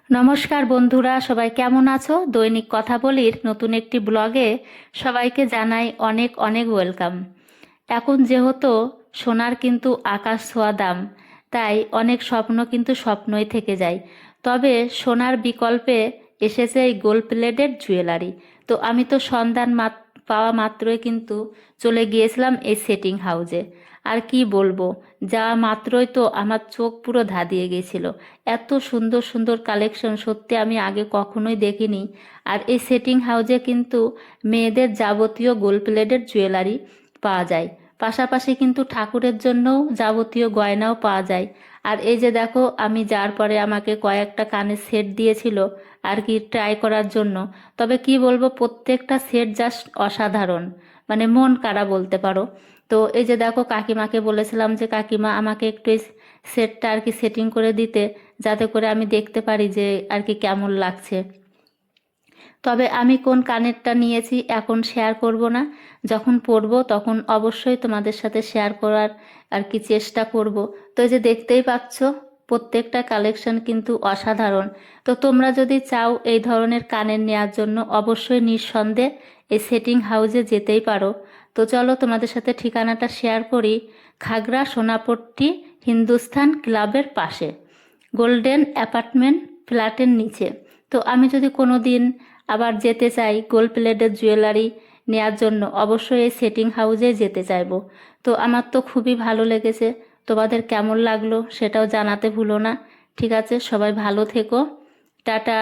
নমস্কার বন্ধুরা, সবাই কেমন আছো? দৈনিক কথা বলির নতুন একটি ব্লগে সবাইকে জানাই অনেক অনেক ওয়েলকাম। এখন যেহেতু সোনার কিন্তু আকাশ ছোঁয়া দাম, তাই অনেক স্বপ্ন কিন্তু স্বপ্নই থেকে যায়। তবে সোনার বিকল্পে এসেছে এই গোল্ড প্লেটেড জুয়েলারি। তো আমি তো সন্ধান পাওয়া মাত্রই কিন্তু চলে গিয়েছিলাম এই সেটিং হাউজে। আর কি বলবো, যাওয়া মাত্রই তো আমার চোখ পুরো ধাঁধিয়ে গেছিল। এত সুন্দর সুন্দর কালেকশন সত্যি আমি আগে কখনোই দেখিনি। আর এই সেটিং হাউজে কিন্তু মেয়েদের যাবতীয় গোল্ড প্লেটেড জুয়েলারি পাওয়া যায়, পাশাপাশি কিন্তু ঠাকুরের জন্যও যাবতীয় গয়নাও পাওয়া যায়। আর এই যে দেখো, আমি যার পরে আমাকে কয়েকটা কানের সেট দিয়েছিল আর কি ট্রাই করার জন্য। তবে কি বলবো, প্রত্যেকটা সেট জাস্ট অসাধারণ, মানে মন কাড়া বলতে পারো। তো এই যে দেখো, কাকিমাকে বলেছিলাম যে কাকিমা আমাকে একটু এই সেটটা আর কি সেটিং করে দিতে, যাতে করে আমি দেখতে পারি যে আর কি কেমন লাগছে। তবে আমি কোন কানেরটা নিয়েছি এখন শেয়ার করব না, যখন পরবো তখন অবশ্যই তোমাদের সাথে শেয়ার করার আর কি চেষ্টা করব। তো এই যে দেখতেই পাচ্ছ, প্রত্যেকটা কালেকশন কিন্তু অসাধারণ। তো তোমরা যদি চাও এই ধরনের কানের নেওয়ার জন্য অবশ্যই নিঃসন্দেহে এই সেটিং হাউসে যেতেই পারো। তো চলো তোমাদের সাথে ঠিকানাটা শেয়ার করি। খাগড়া সোনাপট্টি হিন্দুস্তান ক্লাবের পাশে, গোল্ডেন অ্যাপার্টমেন্ট ফ্ল্যাটের নিচে। তো আমি যদি কোনো দিন আবার যেতে চাই গোল্ড প্লেটের জুয়েলারি নেয়ার জন্য, অবশ্যই এই সেটিং হাউসে যেতে চাইবো। তো আমার তো খুবই ভালো লেগেছে। তোমাদের কেমন লাগলো সেটাও জানাতে ভুলো না। ঠিক আছে, সবাই ভালো থেকো। টাটা।